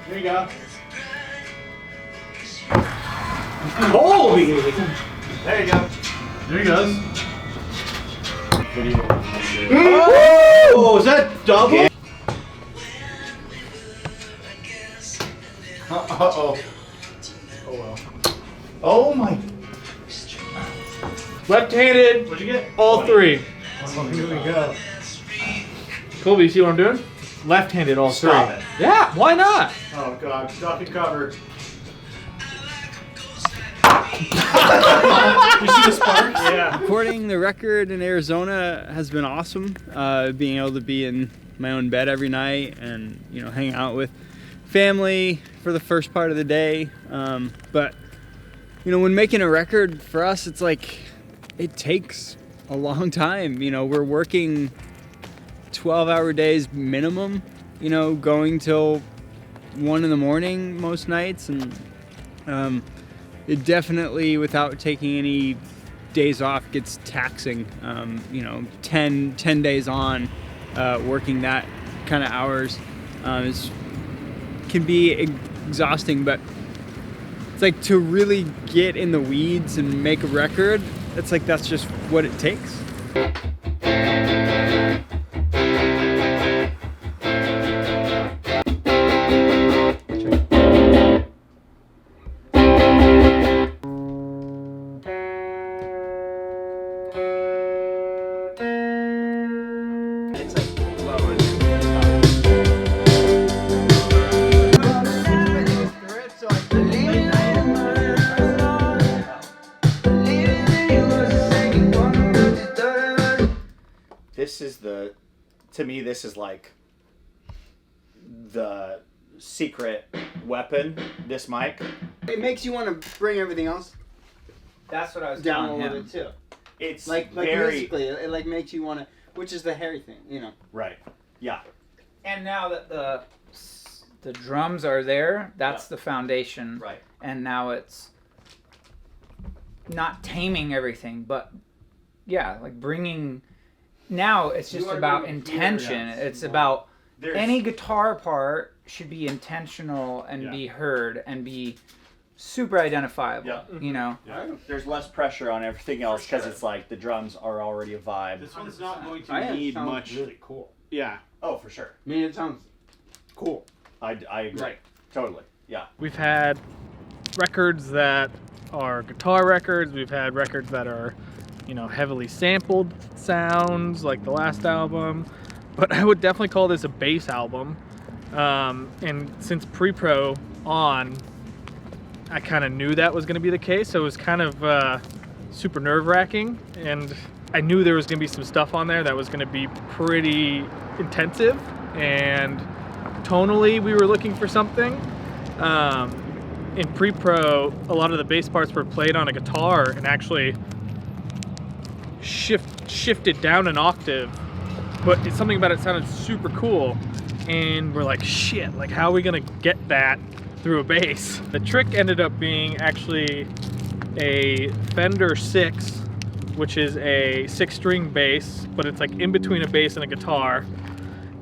There you go. Holy! There you go. There he goes. Video. Oh, is that double? Yeah. Uh-oh. Oh well. Oh my. Left-handed. What'd you get? All 20. three. Oh, here we go. Colby, you see what I'm doing? Left-handed all three. Stop it. Yeah, why not? Oh god, duck and cover. You see the sparks? Yeah. Recording the record in Arizona has been awesome. Being able to be in my own bed every night and, you know, hang out with family for the first part of the day. But, you know, when making a record for us, it's like, it takes a long time. You know, we're working 12-hour days minimum, you know, going till 1 in the morning most nights. And it definitely, without taking any days off, gets taxing. You know, 10 days on, working that kind of hours can be exhausting, but it's like to really get in the weeds and make a record, it's like that's just what it takes. This is to me, this is like the secret weapon, this mic. It makes you want to bring everything else That's what I was down a telling little him. bit too. It's Like very... musically, it like makes you want to, which is the hairy thing, you know. Right, yeah. And now that the drums are there, that's the foundation. Right. And now it's not taming everything, but yeah, like bringing. Now it's just about intention. It's about any guitar part should be intentional and be heard and be super identifiable. Yeah. You know. Yeah. There's less pressure on everything else because it's like the drums are already a vibe. This one's not going to need much. Really cool. Yeah. Oh, for sure. I mean, it sounds Cool. I agree. Right. Totally. Yeah. We've had records that are guitar records. We've had records that are, you know, heavily sampled sounds, like the last album. But I would definitely call this a bass album. And since pre-pro on, I kind of knew that was going to be the case. So it was kind of super nerve-wracking. And I knew there was going to be some stuff on there that was going to be pretty intensive. And tonally, we were looking for something. In pre-pro, a lot of the bass parts were played on a guitar and actually shifted down an octave, but something about it sounded super cool, and we're like, shit, like how are we gonna get that through a bass? The trick ended up being actually a Fender 6, which is a 6-string bass, but it's like in between a bass and a guitar,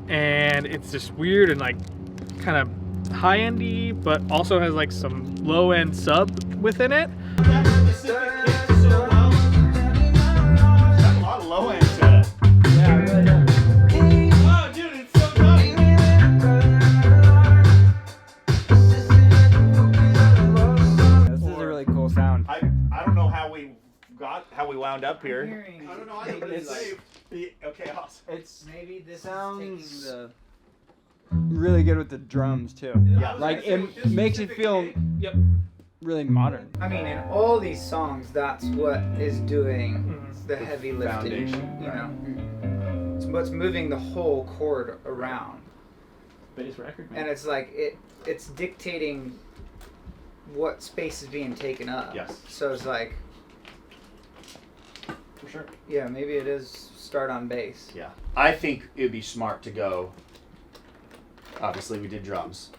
and it's just weird and like kind of high-endy, but also has like some low-end sub within it. Low end to it. Yeah, really. Oh, dude, it's so good. This is a really cool sound. I don't know how we wound up here. Hearing I don't know. I think it's safe. Okay, awesome. It's maybe this sounds is taking really good with the drums too. Yeah. Like it makes it feel really modern. I mean, in all these songs, that's what is doing the heavy lifting. foundation, You know, it's what's moving the whole chord around, Bass record, man. and it's like it's dictating what space is being taken up. Yes. So it's like, For sure. yeah, maybe it is start on bass. Yeah. I think it would be smart to go. Obviously, we did drums.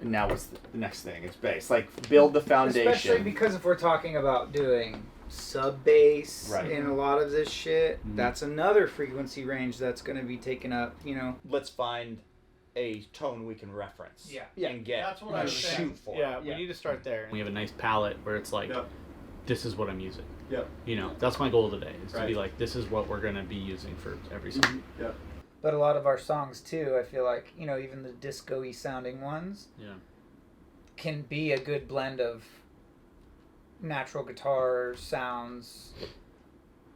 And now what's the next thing? It's bass. Like, build the foundation. Especially because if we're talking about doing sub bass Right. in a lot of this shit, Mhm. that's another frequency range that's going to be taken up, you know. Let's find a tone we can reference. Yeah. And get That's what I and was shoot saying. for. Yeah, we need to start there. We have a nice palette where it's like, Yep. this is what I'm using. Yep. You know, that's my goal today, is to be Right. like, this is what we're going to be using for every song. Yep. But a lot of our songs too, I feel like, you know, even the disco-y sounding ones Yeah. can be a good blend of natural guitar sounds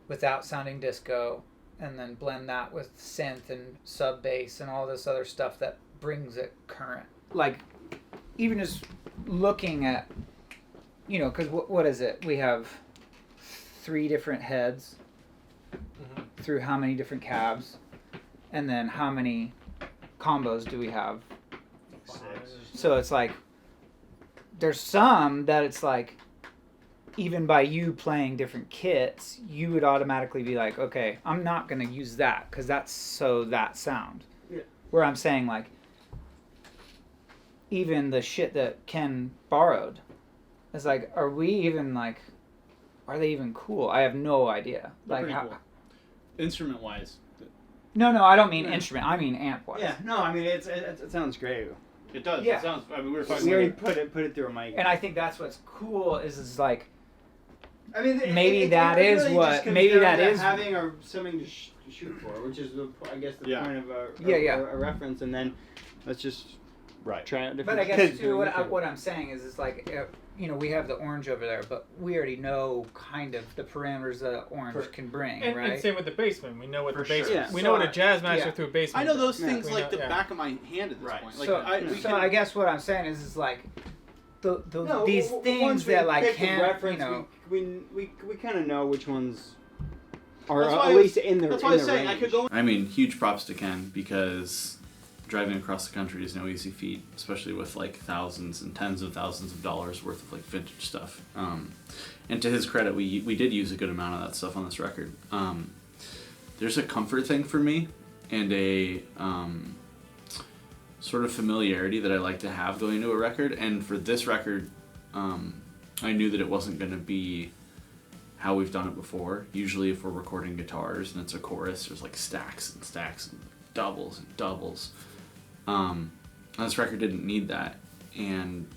without sounding disco, and then blend that with synth and sub bass and all this other stuff that brings it current. Like, even just looking at, you know, because what is it? We have 3 different heads through how many different cabs, and then how many combos do we have? 6. So it's like, there's some that it's like, even by you playing different kits, you would automatically be like, okay, I'm not going to use that because that's so that sound. Yeah. Where I'm saying, like, even the shit that Ken borrowed, it's like, are we even like, are they even cool? I have no idea. They're Like, pretty how, cool. Instrument wise, no, I don't mean instrument. I mean amp wise. Yeah, no, I mean it sounds great. it does. Yeah. It sounds. I mean, we were talking. We already put it through a mic. And I think that's what's cool is like, I mean, maybe that is really what- just comes maybe down that to is- having something to shoot for, which is I guess the Yeah. point of Yeah. a reference, and then let's just Right. try out but different. I guess things. too, what I'm saying is like, you know, we have the orange over there, but we already know kind of the parameters that orange can bring, And, right? and same with the bassman. We know what For the bass. sure. Yeah. We know what a jazz master Yeah. through a bassman. I know those Yeah. things We like know- the yeah. back of my hand at this Right. point. Like, so, we so can- I guess what I'm saying is like, No, these once things we that like pick the can't, reference, you know, we kind of know which ones are That's why at I was- least in the. That's in why I was the saying I range. could go. I mean, huge props to Ken, because driving across the country is no easy feat, especially with like thousands and tens of thousands of dollars worth of like vintage stuff. And to his credit, we did use a good amount of that stuff on this record. There's a comfort thing for me, and a sort of familiarity that I like to have going into a record. And for this record, I knew that it wasn't going to be how we've done it before. Usually if we're recording guitars and it's a chorus, there's like stacks and stacks and doubles and doubles. This record didn't need that, and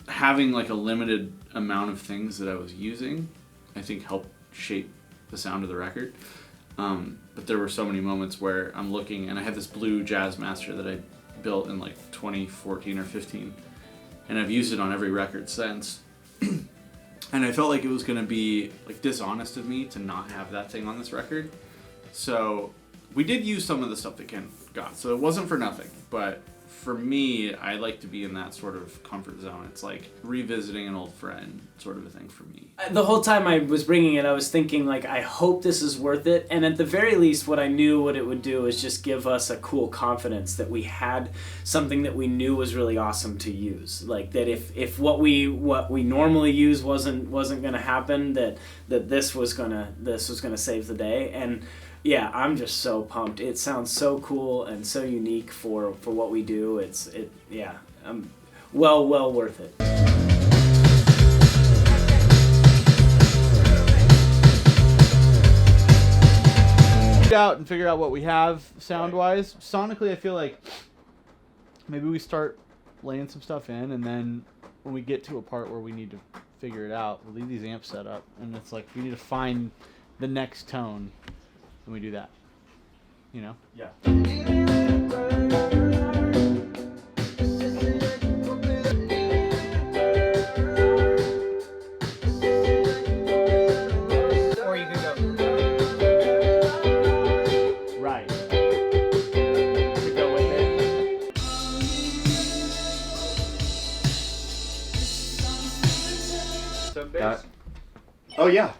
having like a limited amount of things that I was using, I think helped shape the sound of the record. But there were so many moments where I'm looking, and I had this blue Jazz Master that I built in like 2014 or 15, and I've used it on every record since. And I felt like it was going to be like dishonest of me to not have that thing on this record. So we did use some of the stuff that Ken got, so it wasn't for nothing. But for me, I like to be in that sort of comfort zone. It's like revisiting an old friend, sort of a thing for me. The whole time I was bringing it, I was thinking, like, I hope this is worth it. And at the very least, what I knew what it would do is just give us a cool confidence that we had something that we knew was really awesome to use. Like, that if what we normally use wasn't going to happen, that this was gonna save the day. And yeah, I'm just so pumped. It sounds so cool and so unique for what we do. Well worth it. Out and figure out what we have sound wise. Sonically, I feel like maybe we start laying some stuff in, and then when we get to a part where we need to figure it out, we'll leave these amps set up, and it's like we need to find the next tone, and we do that. You know? Yeah. or you can go. Right. To go with it. Some bass. Oh yeah.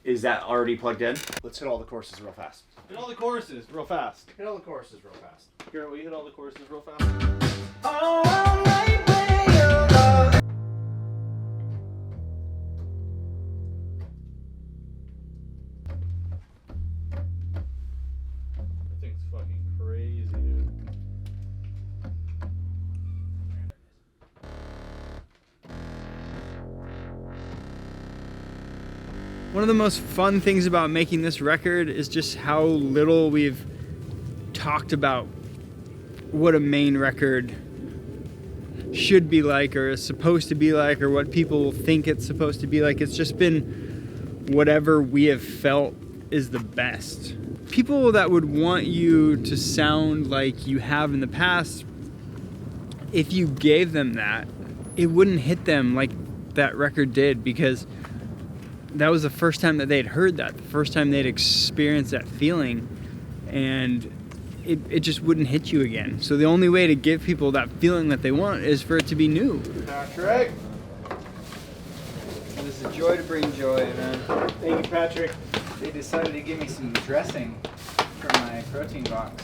Is that already plugged in? Let's hit all the courses real fast. Hit all the choruses real fast. Hit all the courses real fast. Garrett, will you hit all the choruses real fast? That thing's fucking crazy, dude. One of the most fun things about making this record is just how little we've talked about what a Maine record should be like or is supposed to be like or what people think it's supposed to be like. It's just been whatever we have felt is the best. People that would want you to sound like you have in the past, if you gave them that, it wouldn't hit them like that record did, because that was the first time that they'd heard that, the first time they'd experienced that feeling, and it just wouldn't hit you again. So the only way to give people that feeling that they want is for it to be new. Patrick. It is a joy to bring joy, man. Thank you, Patrick. They decided to give me some dressing for my protein box.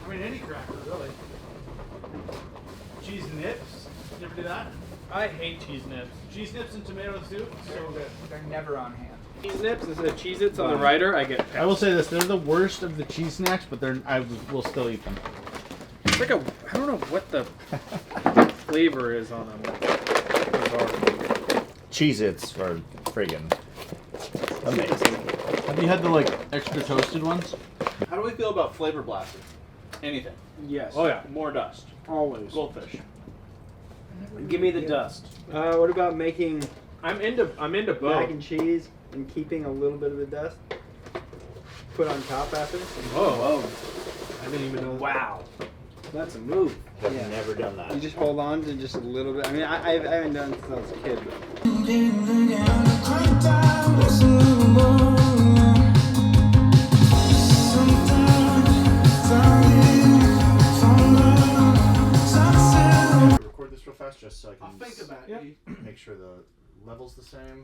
I mean, any cracker, really. Cheese nips. You ever do that? I hate cheese nips. Cheese nips and tomato soup. So good. They're never on hand. Cheese nips instead of Cheez-Its on the Rider, I get. I will say this: they're the worst of the cheese snacks, but I will still eat them. It's like I don't know what the flavor is on them. Cheez-Its are friggin' amazing. Have you had the like extra toasted ones? How do we feel about flavor blasters? Anything? Yes. Oh yeah. More dust. Always. Goldfish. Give me the dust. What about making I'm into mac both. and cheese and keeping a little bit of the dust put on top after? Whoa. I didn't even know. Wow. That's a move. I've Yeah. never done You that. just hold on to just a little bit. I mean, I haven't done it since I was a kid. Record this real fast just so I can Think about it. make sure the level's the same.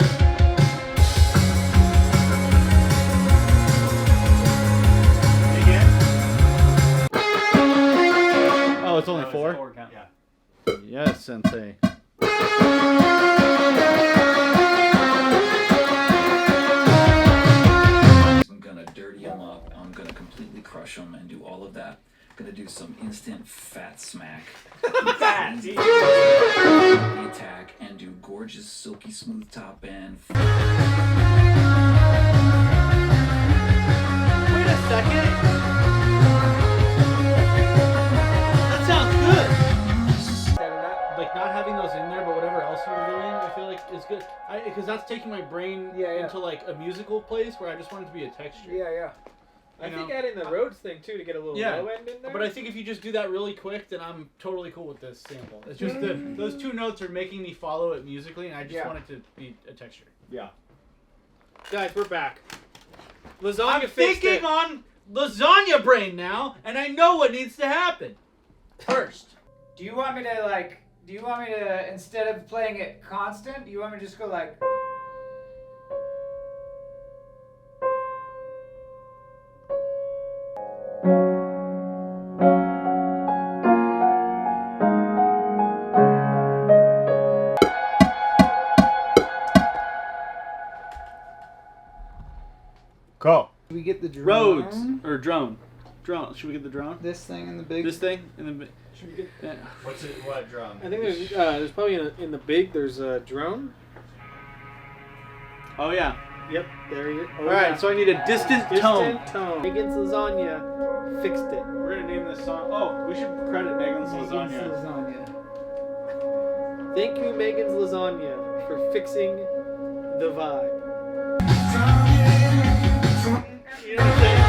Again? Oh, it's only That was four? the four count. Yeah. Yes, Sensei. I'm gonna dirty them up. I'm gonna completely crush them and do all of that. Gonna do some instant fat smack. Fat! The attack and do gorgeous silky smooth top end. Wait a second. That sounds good. Like not having those in there, but whatever else you were doing, I feel like is good. Because that's taking my brain into like a musical place where I just want it to be a texture. Yeah. I You think know? adding the Rhodes thing too to get a little low end in there. But I think if you just do that really quick, then I'm totally cool with this sample. It's just those two notes are making me follow it musically, and I just want it to be a texture. Yeah. Guys, we're back. Lasagna I'm fixed thinking it. on lasagna brain now, and I know what needs to happen. First. Do you want me to, instead of playing it constant, do you want me to just go like... Go. Do we get the drone? Rhodes or drone. Drone. Should we get the drone? This thing in the big... This thing and then. Should we get? Yeah. What's it? What drum? I think there's probably in the big there's a drone. Oh yeah. Yep, there you go. All right. So I need a distant tone. Distant tone. Megan's Lasagna fixed it. We're gonna name this song. Oh, we should credit Megan's Lasagna. Lasagna. Thank you, Megan's Lasagna, for fixing the vibe. You know what I'm saying?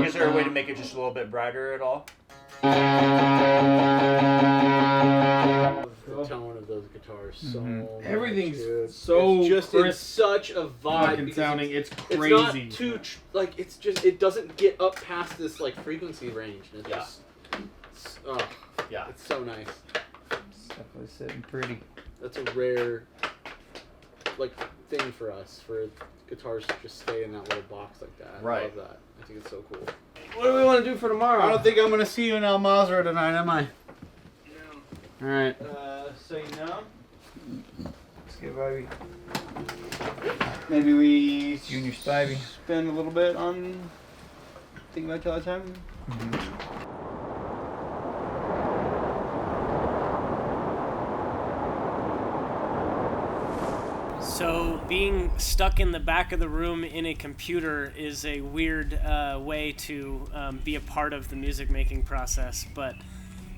Is there a way to make it just a little bit brighter at all? The tone of those guitars so Everything's much. so It's just in crisp such a vibe fucking because sounding. It's it's crazy. not too like it's just it doesn't get up past this like frequency range. It's Yeah. just oh Yeah. it's so nice. Definitely sitting pretty. That's a rare like thing for us for guitars to just stay in that little box like that. I Right. love that. I think it's so cool. What do we want to do for tomorrow? I don't think I'm gonna see you in El Mazra tonight, am I? No. All right. So you know. Let's get Bobby. Maybe we Junior Spivey. spend a little bit on thinking about till that time. So being stuck in the back of the room in a computer is a weird way to be a part of the music making process, but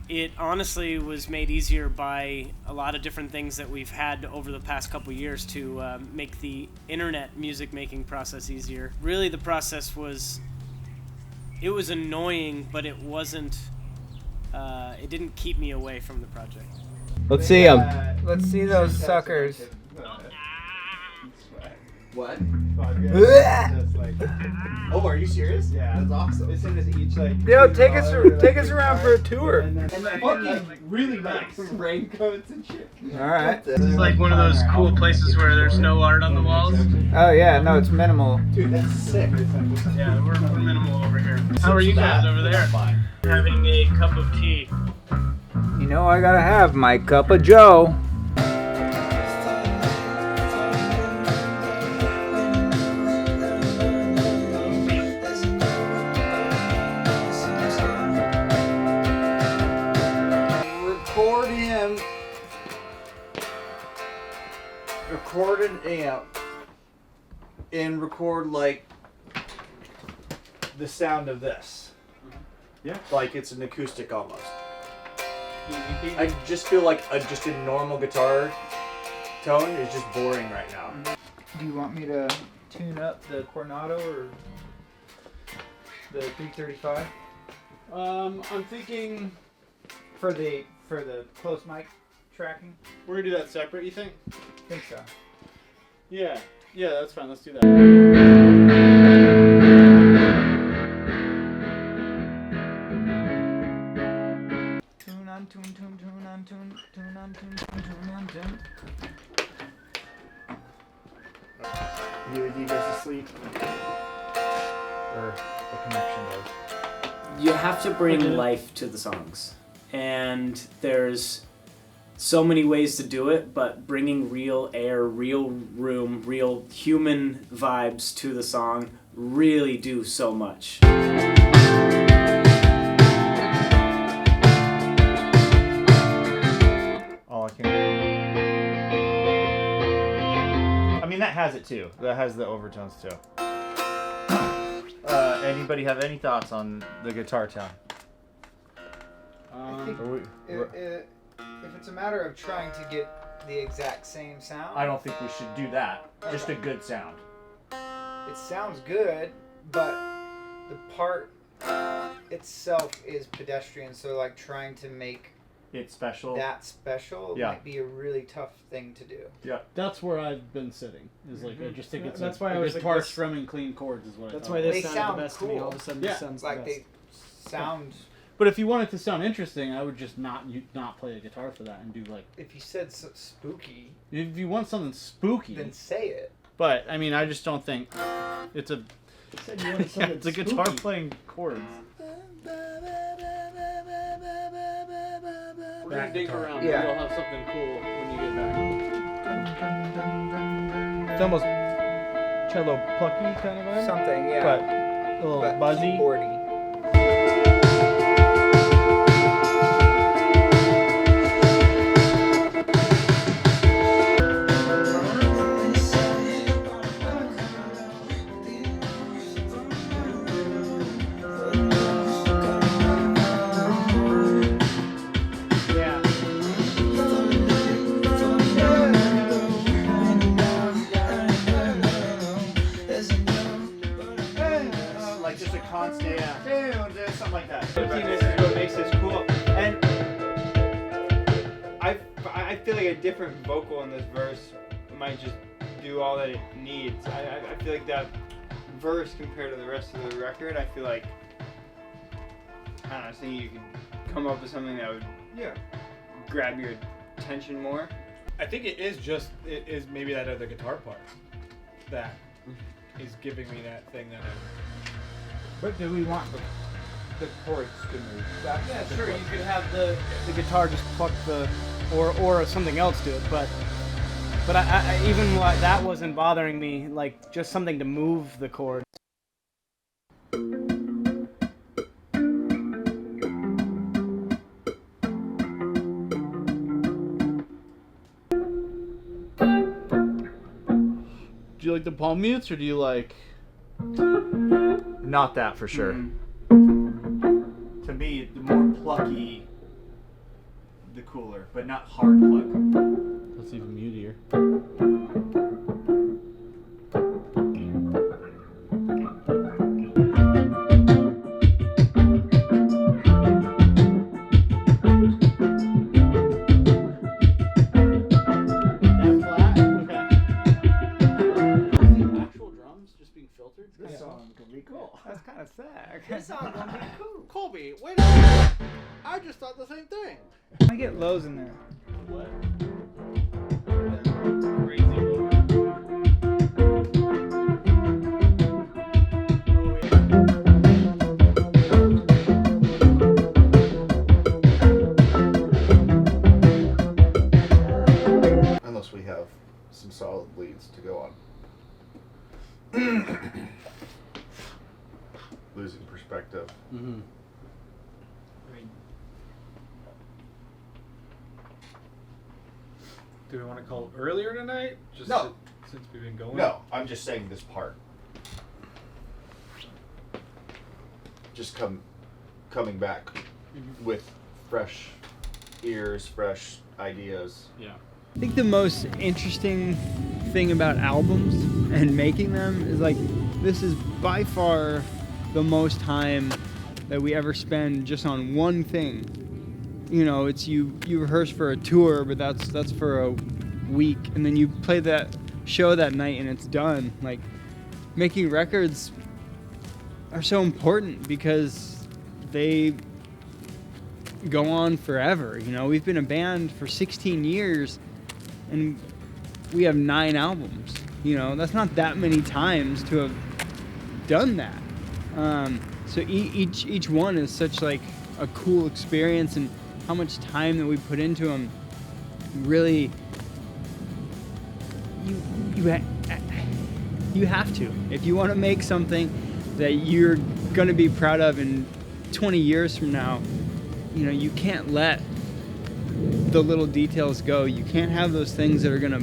it honestly was made easier by a lot of different things that we've had over the past couple years to make the internet music making process easier. Really, the process was annoying, but it wasn't. It didn't keep me away from the project. Let's see them. Let's see those suckers. What? Like, Oh, are you serious? Yeah. That's awesome. they send us each like. Yo, take us around for a tour. And then Fucking really nice. raincoats and shit. All right. It's like one of those cool places where there's no art on the walls. Oh yeah, no, it's minimal. Dude, that's sick. Yeah, we're minimal over here. How are you guys over there? Fine. Having a cup of tea. You know I gotta have my cup of Joe. Record an amp and record like the sound of this. Yeah. Like it's an acoustic almost. I just feel like just a normal guitar tone is just boring right now. Do you want me to tune up the Coronado or the 335 I'm thinking for the close mic tracking? we're gonna do that separate. You think? I think so. Yeah. Yeah, that's fine. Let's do that. Tune on tune, tune on tune, tune on tune, tune on tune. You guys asleep? Or the connection does? You have to bring life to the songs, and there's so many ways to do it, but bringing real air, real room, real human vibes to the song really do so much. All I can. I mean, that has it too. That has the overtones too. Anybody have any thoughts on the guitar tone? I think if it's a matter of trying to get the exact same sound, I don't think we should do that. Just a good sound. it sounds good, but the part itself is pedestrian, so like trying to make It's special. that special Yeah. might be a really tough thing to do. Yeah. That's where I've been sitting. Is like I just think it's That's a, why I a was like guitar this- strumming clean chords is what That's I why thought. this They sounded sound the best to me. cool. All of a sudden, Yeah. this sounds Like the best. they sound. But if you want it to sound interesting, I would just not play a guitar for that and do like. If you said spooky, If you want something spooky, then say it. but I mean, I just don't think it's a. You said you wanted Yeah, something it's a guitar spooky. playing chords. We're gonna dig around. Yeah. We'll have something cool when you get back. It's almost cello plucky kind of vibe. Something, yeah. But a little But buzzy. keyboardy. Like just a constant. Something like that. Emptiness is what makes this cool. And I feel like a different vocal in this verse might just do all that it needs. I feel like that verse compared to the rest of the record, I feel like, I don't know, I think you can come up with something that would grab your attention more. I think it is maybe that other guitar part that is giving me that thing that I. But do we want the chords to move. Yeah, sure. You could have the guitar just pluck or something else do it, but I even that wasn't bothering me. Like just something to move the chords. Do you like the palm mutes or do you like? Not that for sure. Mm-hmm. To me, the more plucky, the cooler, but not hard pluck. That's even mutier. This song gonna be cool. That's kind of sad. This song gonna be cool. Colby, wait a minute. I just thought the same thing. I get lows in there. What? Unless we have some solid leads to go on. Losing perspective. Mm-hmm. Do we want to call earlier tonight? Just No. Since we've been going? No, I'm just saying this part. Just coming back with fresh ears, fresh ideas. Yeah. I think the most interesting thing about albums and making them is like this is by far the most time that we ever spend just on one thing. You know, it's you rehearse for a tour, but that's for a week, and then you play that show that night and it's done. Like making records are so important because they go on forever. You know, we've been a band for 16 years and we have 9 albums. You know, that's not that many times to have done that. So each one is such like a cool experience, and how much time that we put into them really you have to. If you want to make something that you're going to be proud of in 20 years from now, you know, you can't let the little details go. You can't have those things that are going to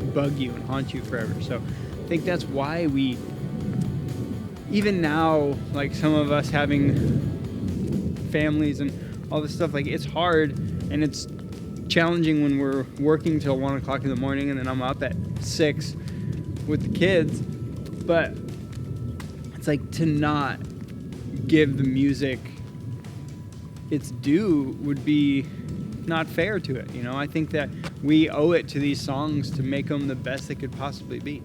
bug you and haunt you forever. So I think that's why we, even now, like some of us having families and all this stuff, like it's hard and it's challenging when we're working till 1 o'clock in the morning and then I'm up at 6 with the kids. But it's like to not give the music its due would be not fair to it. You know, I think that we owe it to these songs to make them the best they could possibly be.